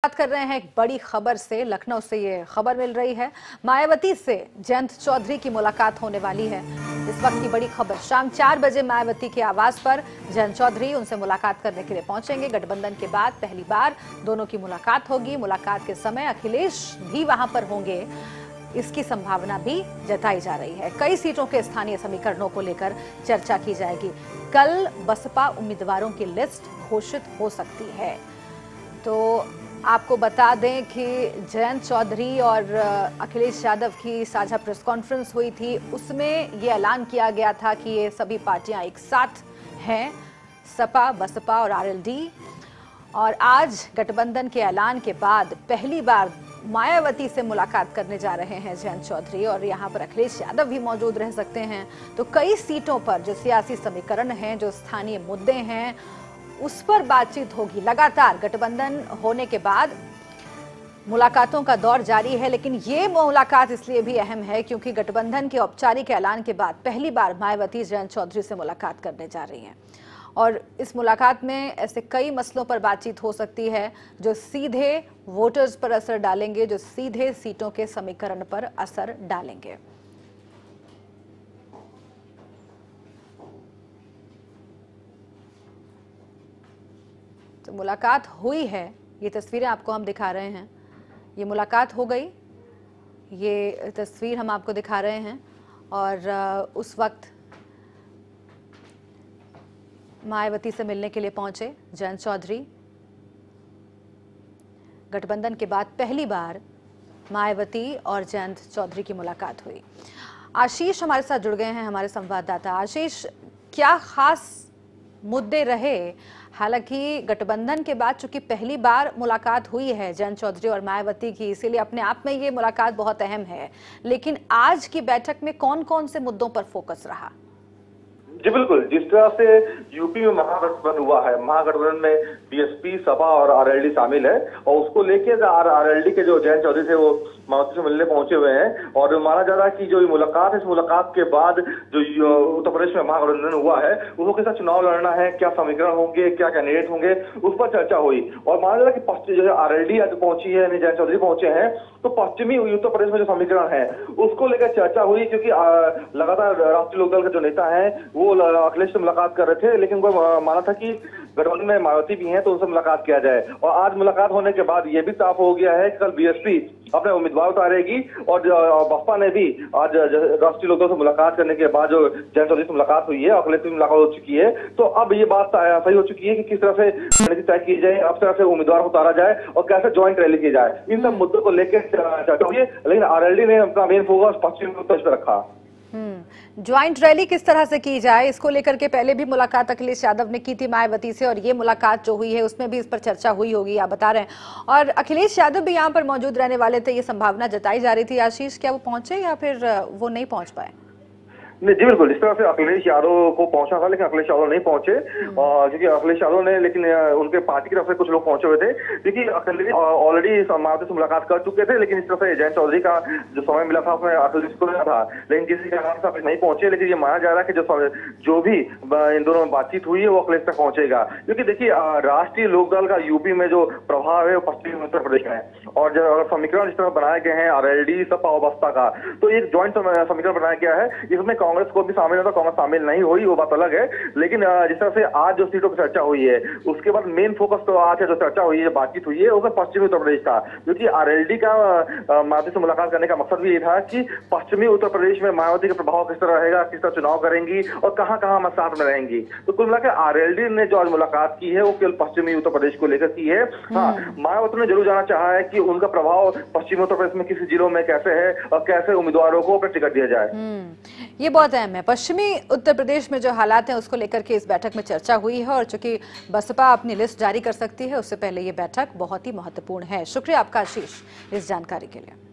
बात कर रहे हैं एक बड़ी खबर से। लखनऊ से ये खबर मिल रही है, मायावती से जयंत चौधरी की मुलाकात होने वाली है। इस वक्त की बड़ी खबर, शाम 4 बजे मायावती के आवास पर जयंत चौधरी उनसे मुलाकात करने के लिए पहुंचेंगे। गठबंधन के बाद पहली बार दोनों की मुलाकात होगी। मुलाकात के समय अखिलेश भी वहां पर होंगे, इसकी संभावना भी जताई जा रही है। कई सीटों के स्थानीय समीकरणों को लेकर चर्चा की जाएगी। कल बसपा उम्मीदवारों की लिस्ट घोषित हो सकती है। तो आपको बता दें कि जयंत चौधरी और अखिलेश यादव की साझा प्रेस कॉन्फ्रेंस हुई थी। उसमें ये ऐलान किया गया था कि ये सभी पार्टियां एक साथ हैं, सपा, बसपा और आरएलडी। और आज गठबंधन के ऐलान के बाद पहली बार मायावती से मुलाकात करने जा रहे हैं जयंत चौधरी, और यहाँ पर अखिलेश यादव भी मौजूद रह सकते हैं। तो कई सीटों पर जो सियासी समीकरण हैं, जो स्थानीय मुद्दे हैं, उस पर बातचीत होगी। लगातार गठबंधन होने के बाद मुलाकातों का दौर जारी है, लेकिन ये मुलाकात इसलिए भी अहम है क्योंकि गठबंधन के औपचारिक ऐलान के बाद पहली बार मायावती जयंत चौधरी से मुलाकात करने जा रही हैं। और इस मुलाकात में ऐसे कई मसलों पर बातचीत हो सकती है जो सीधे वोटर्स पर असर डालेंगे, जो सीधे सीटों के समीकरण पर असर डालेंगे। तो मुलाकात हुई है, ये तस्वीरें आपको हम दिखा रहे हैं। ये मुलाकात हो गई, ये तस्वीर हम आपको दिखा रहे हैं। और उस वक्त मायावती से मिलने के लिए पहुंचे जयंत चौधरी। गठबंधन के बाद पहली बार मायावती और जयंत चौधरी की मुलाकात हुई। आशीष हमारे साथ जुड़ गए हैं, हमारे संवाददाता। आशीष, क्या खास मुद्दे रहे? हालांकि गठबंधन के बाद चूंकि पहली बार मुलाकात हुई है जयंत चौधरी और मायावती की, इसीलिए अपने आप में ये मुलाकात बहुत अहम है। लेकिन आज की बैठक में कौन कौन से मुद्दों पर फोकस रहा? जी बिल्कुल, जिस तरह से यूपी में महागठबंधन हुआ है, महागठबंधन में बीएसपी, सपा और आरएलडी शामिल है, और उसको लेके आरएलडी के जो जयंत चौधरी थे वो मायावती से मिलने पहुंचे हुए हैं। और माना जा रहा है कि जो मुलाकात है, इस मुलाकात के बाद जो उत्तर प्रदेश में महागठबंधन हुआ है उसको कैसा चुनाव लड़ना है, क्या समीकरण होंगे, क्या कैंडिडेट होंगे, उस पर चर्चा हुई। और माना जा रहा है कि पश्चिम जो है आरएलडी आज पहुंची है, जयंत चौधरी पहुंचे हैं, तो पश्चिमी उत्तर प्रदेश में जो समीकरण है उसको लेकर चर्चा हुई। क्योंकि लगातार राष्ट्रीय लोकदल के जो नेता है वो अखिलेश से मुलाकात कर रहे थे, लेकिन उनको माना था कि गठबंधन में मायावती भी हैं तो उनसे मुलाकात किया जाए। और आज मुलाकात होने के बाद ये भी साफ हो गया है कि कल बीएसपी अपने उम्मीदवार उतारेगी, और बसपा ने भी आज राष्ट्रीय लोकदल से मुलाकात करने के बाद जो जयंत चौधरी से मुलाकात हुई है, अखिलेश से मुलाकात हो चुकी है। तो अब ये बात सही हो चुकी है कि किस तरह से रणनीति तय की जाए, अब तरह से उम्मीदवार उतारा जाए और कैसे ज्वाइंट रैली की जाए, इन सब मुद्दों को लेकर चर्चा हुई है। लेकिन आरएलडी ने अपना मेन फोकस पश्चिम उत्तर प्रदेश पर रखा। ज्वाइंट रैली किस तरह से की जाए, इसको लेकर के पहले भी मुलाकात अखिलेश यादव ने की थी मायावती से, और ये मुलाकात जो हुई है उसमें भी इस पर चर्चा हुई होगी, आप बता रहे हैं। और अखिलेश यादव भी यहाँ पर मौजूद रहने वाले थे, ये संभावना जताई जा रही थी। आशीष, क्या वो पहुंचे या फिर वो नहीं पहुंच पाए? नहीं जी बिल्कुल, इस तरह से अखिलेश यादव को पहुंचना था, लेकिन अखिलेश यादव नहीं पहुंचे। क्योंकि अखिलेश यादव ने, लेकिन उनके पार्टी की तरफ से कुछ लोग पहुंचे हुए थे, क्योंकि अखिलेश ऑलरेडी मायावती से मुलाकात कर चुके थे। लेकिन इस तरह से जयंत चौधरी का जो समय मिला था उसमें अखिलेश को मिला था, लेकिन किसी कारण से नहीं पहुंचे। लेकिन ये माना जा रहा है कि जो भी इन दोनों में बातचीत हुई है वो अखिलेश तक पहुंचेगा। क्योंकि देखिए, राष्ट्रीय लोकदल का यूपी में जो प्रभाव है वो पश्चिमी उत्तर प्रदेश में है, और जो समीकरण जिस तरह बनाए गए हैं आरएलडी, सपा और बसपा का, तो एक ज्वाइंट समीकरण बनाया गया है। इसमें कांग्रेस को भी शामिल, कांग्रेस शामिल नहीं हुई, वो बात अलग है। लेकिन जिस तरह से आज जो सीटों पर चर्चा हुई है, उसके बाद मेन फोकस तो आज जो चर्चा हुई है, बातचीत हुई है, उसमें पश्चिमी उत्तर प्रदेश का। क्योंकि आरएलडी का मायावती से मुलाकात करने का मकसद भी ये था कि पश्चिमी उत्तर प्रदेश में मायावती का प्रभाव किस तरह रहेगा, किस तरह चुनाव करेंगी और कहां कहां साथ में रहेंगी। तो कुल मिलाकर आरएलडी ने जो आज मुलाकात की है वो केवल पश्चिमी उत्तर प्रदेश को लेकर की है। हाँ, मायावती ने जरूर जानना चाहा है कि उनका प्रभाव पश्चिमी उत्तर प्रदेश में किस जिलों में कैसे है और कैसे उम्मीदवारों को अपना टिकट दिया जाए। ये बहुत अहम है। पश्चिमी उत्तर प्रदेश में जो हालात हैं उसको लेकर के इस बैठक में चर्चा हुई है, और चूंकि बसपा अपनी लिस्ट जारी कर सकती है उससे पहले ये बैठक बहुत ही महत्वपूर्ण है। शुक्रिया आपका आशीष इस जानकारी के लिए।